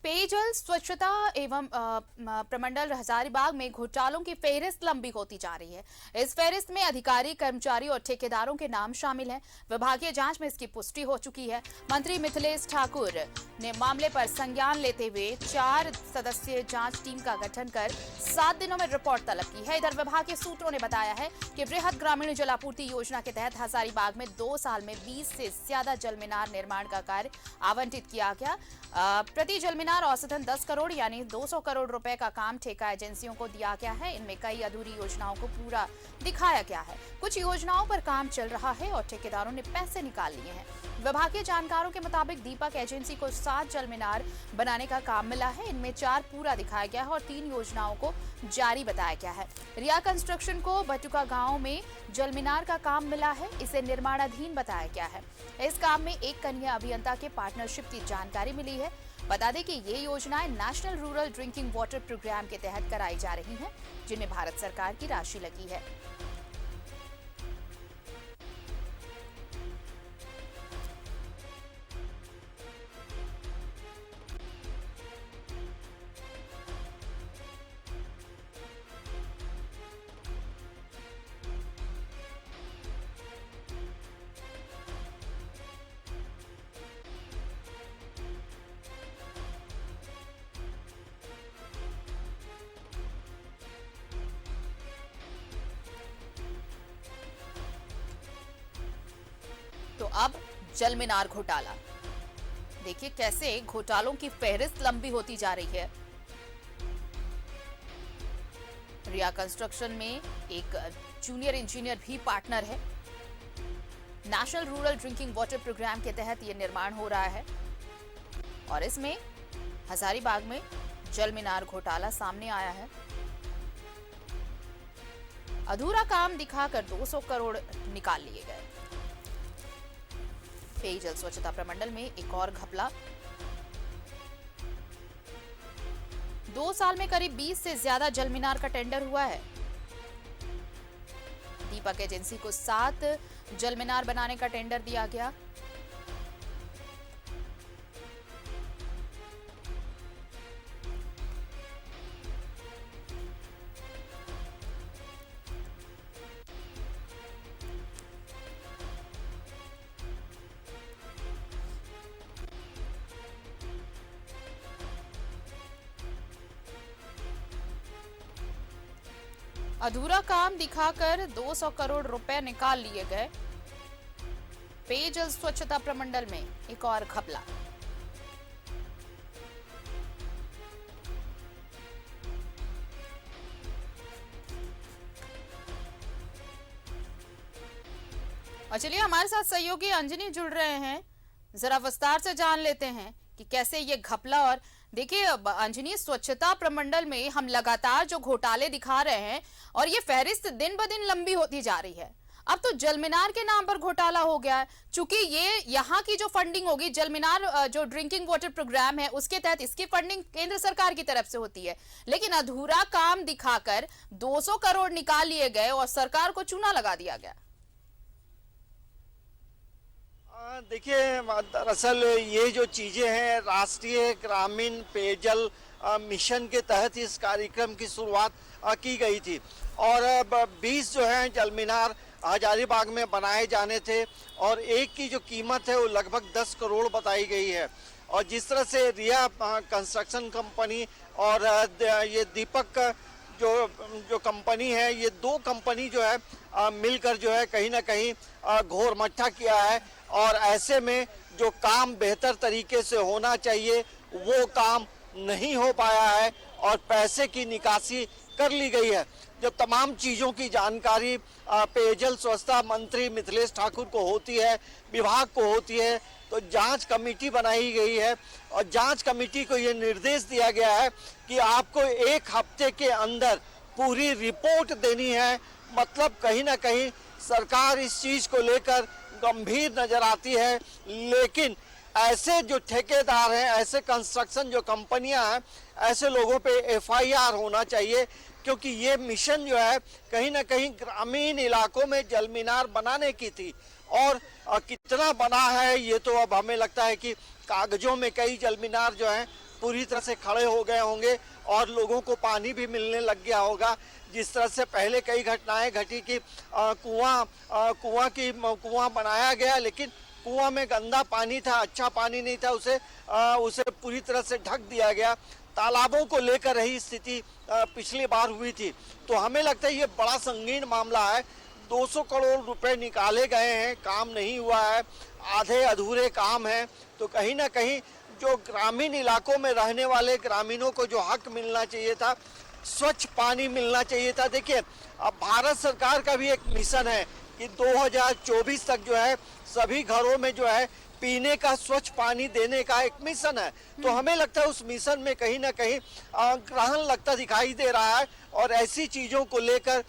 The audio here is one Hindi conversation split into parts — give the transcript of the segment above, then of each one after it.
पेयजल स्वच्छता एवं प्रमंडल हजारीबाग में घोटालों की फेहरिस्त लंबी होती जा रही है। इस फेहरिस्त में अधिकारी, कर्मचारी और ठेकेदारों के नाम शामिल हैं। विभागीय जांच में इसकी पुष्टि हो चुकी है। मंत्री मिथिलेश ठाकुर ने मामले पर संज्ञान लेते हुए 4 सदस्यीय जांच टीम का गठन कर 7 दिनों में रिपोर्ट तलब की है। इधर विभागीय सूत्रों ने बताया है कि वृहद ग्रामीण जलापूर्ति योजना के तहत हजारीबाग में 2 साल में 20 से ज्यादा जल मीनार निर्माण का कार्य आवंटित किया गया। प्रति जल मीनार औसतन 10 करोड़ यानी 200 करोड़ रुपए का काम ठेका एजेंसियों को दिया गया है। इनमें कई अधूरी योजनाओं को पूरा दिखाया गया है। कुछ योजनाओं पर काम चल रहा है और ठेकेदारों ने पैसे निकाल लिए हैं। विभागीय जानकारों के मुताबिक दीपक एजेंसी को 7 जल मीनार बनाने का काम मिला है। इनमें 4 पूरा दिखाया गया है और 3 योजनाओं को जारी बताया गया है। रिया कंस्ट्रक्शन को बटुका गांव में जल मीनार का काम मिला है। इसे निर्माणाधीन बताया गया है। इस काम में एक कन्या अभियंता के पार्टनरशिप की जानकारी मिली है। बता दें कि ये योजनाएं national rural drinking water programme के तहत कराई जा रही हैं, जिनमें भारत सरकार की राशि लगी है। तो अब जल मीनार घोटाला, देखिए कैसे घोटालों की फेहरिस्त लंबी होती जा रही है। रिया कंस्ट्रक्शन में एक जूनियर इंजीनियर भी पार्टनर है। National rural drinking water programme के तहत यह निर्माण हो रहा है और इसमें हजारीबाग में जल मीनार घोटाला सामने आया है। अधूरा काम दिखाकर 200 करोड़ निकाल लिए गए। पेयजल स्वच्छता प्रमंडल में एक और घपला। 2 साल में करीब 20 से ज्यादा जल मीनार का टेंडर हुआ है। दीपक एजेंसी को 7 जल मीनार बनाने का टेंडर दिया गया। अधूरा काम दिखाकर 200 करोड़ रुपए निकाल लिए गए। पेयजल स्वच्छता प्रमंडल में एक और घपला। और चलिए हमारे साथ सहयोगी अंजनी जुड़ रहे हैं, जरा विस्तार से जान लेते हैं कि कैसे ये घपला। और देखिए अंजनी, स्वच्छता प्रमंडल में हम लगातार जो घोटाले दिखा रहे हैं और ये फहरिस्त दिन ब दिन लंबी होती जा रही है। अब तो जल मीनार के नाम पर घोटाला हो गया है। चूंकि ये यहाँ की जो फंडिंग होगी, जल मीनार जो ड्रिंकिंग वाटर प्रोग्राम है उसके तहत इसकी फंडिंग केंद्र सरकार की तरफ से होती है, लेकिन अधूरा काम दिखाकर 200 करोड़ निकाल लिए गए और सरकार को चूना लगा दिया गया। देखिए, दरअसल ये जो चीज़ें हैं, राष्ट्रीय ग्रामीण पेयजल मिशन के तहत इस कार्यक्रम की शुरुआत की गई थी और 20 जो है जल मीनार हजारीबाग में बनाए जाने थे और एक की जो कीमत है वो लगभग 10 करोड़ बताई गई है। और जिस तरह से रिया कंस्ट्रक्शन कंपनी और ये दीपक जो कंपनी है, ये 2 कंपनी जो है मिलकर जो है कहीं ना कहीं घोर मट्ठा किया है और ऐसे में जो काम बेहतर तरीके से होना चाहिए वो काम नहीं हो पाया है और पैसे की निकासी कर ली गई है। जब तमाम चीज़ों की जानकारी पेयजल स्वच्छता मंत्री मिथिलेश ठाकुर को होती है, विभाग को होती है, तो जांच कमेटी बनाई गई है और जांच कमेटी को ये निर्देश दिया गया है कि आपको 1 हफ्ते के अंदर पूरी रिपोर्ट देनी है। मतलब कहीं ना कहीं सरकार इस चीज़ को लेकर गंभीर नजर आती है, लेकिन ऐसे जो ठेकेदार हैं, ऐसे कंस्ट्रक्शन जो कंपनियां हैं, ऐसे लोगों पे एफआईआर होना चाहिए, क्योंकि ये मिशन जो है कहीं ना कहीं ग्रामीण इलाकों में जल मीनार बनाने की थी और कितना बना है ये तो अब हमें लगता है कि कागजों में कई जल मीनार जो हैं पूरी तरह से खड़े हो गए होंगे और लोगों को पानी भी मिलने लग गया होगा। जिस तरह से पहले कई घटनाएं घटी कि कुआं बनाया गया, लेकिन कुआं में गंदा पानी था, अच्छा पानी नहीं था, उसे पूरी तरह से ढक दिया गया। तालाबों को लेकर यही स्थिति पिछली बार हुई थी। तो हमें लगता है ये बड़ा संगीन मामला है। 200 करोड़ रुपए निकाले गए हैं, काम नहीं हुआ है, आधे अधूरे काम हैं। तो कहीं ना कहीं जो ग्रामीण इलाकों में रहने वाले ग्रामीणों को जो हक मिलना चाहिए था, स्वच्छ पानी मिलना चाहिए था। देखिए, अब भारत सरकार का भी एक मिशन है कि 2024 तक जो है सभी घरों में जो है पीने का स्वच्छ पानी देने का एक मिशन है। तो हमें लगता है उस मिशन में कहीं ना कहीं ग्रहण लगता दिखाई दे रहा है और ऐसी चीजों को लेकर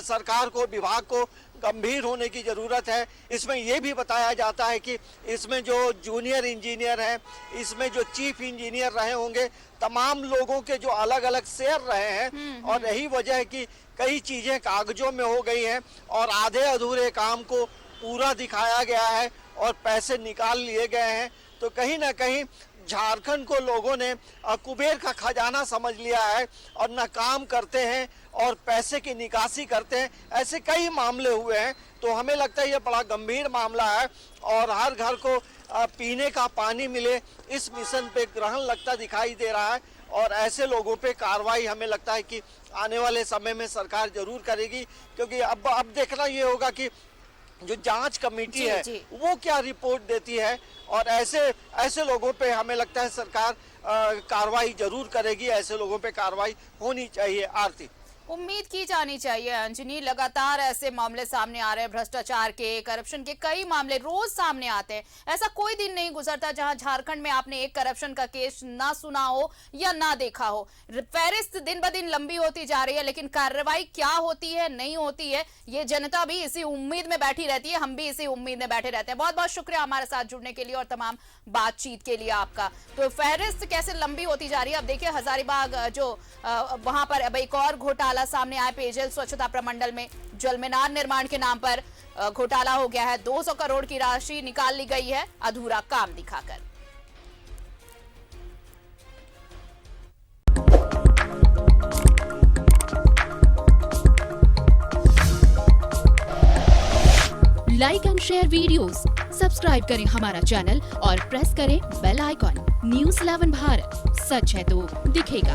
सरकार को, विभाग को गंभीर होने की जरूरत है। इसमें यह भी बताया जाता है कि इसमें जो जूनियर इंजीनियर हैं, इसमें जो चीफ इंजीनियर रहे होंगे, तमाम लोगों के जो अलग अलग शेयर रहे हैं और यही वजह है कि कई चीजें कागजों में हो गई हैं और आधे अधूरे काम को पूरा दिखाया गया है और पैसे निकाल लिए गए हैं। तो कहीं ना कहीं झारखंड को लोगों ने कुबेर का खजाना समझ लिया है और न काम करते हैं और पैसे की निकासी करते हैं। ऐसे कई मामले हुए हैं। तो हमें लगता है ये बड़ा गंभीर मामला है और हर घर को पीने का पानी मिले, इस मिशन पे ग्रहण लगता दिखाई दे रहा है और ऐसे लोगों पे कार्रवाई हमें लगता है कि आने वाले समय में सरकार जरूर करेगी। क्योंकि अब देखना ये होगा कि जो जांच कमेटी है वो क्या रिपोर्ट देती है और ऐसे लोगों पे हमें लगता है सरकार कार्रवाई जरूर करेगी। ऐसे लोगों पे कार्रवाई होनी चाहिए। आरती, उम्मीद की जानी चाहिए अंजनी। लगातार ऐसे मामले सामने आ रहे हैं, भ्रष्टाचार के, करप्शन के कई मामले रोज सामने आते हैं। ऐसा कोई दिन नहीं गुजरता जहां झारखंड में आपने एक करप्शन का केस ना सुना हो या ना देखा हो। फहरिस्त दिन ब दिन लंबी होती जा रही है, लेकिन कार्रवाई क्या होती है, नहीं होती है, ये जनता भी इसी उम्मीद में बैठी रहती है, हम भी इसी उम्मीद में बैठे रहते हैं। बहुत बहुत शुक्रिया हमारे साथ जुड़ने के लिए और तमाम बातचीत के लिए आपका। तो फहरिस्त कैसे लंबी होती जा रही है, अब देखिए हजारीबाग जो वहां पर अब एक और घोटाला सामने आया। पेयजल स्वच्छता प्रमंडल में जल मीनार निर्माण के नाम पर घोटाला हो गया है। 200 करोड़ की राशि निकाल ली गई है अधूरा काम दिखाकर। Like and share videos, subscribe करें हमारा चैनल और प्रेस करें बेल आइकॉन। न्यूज़ 11 भारत, सच है तो दिखेगा।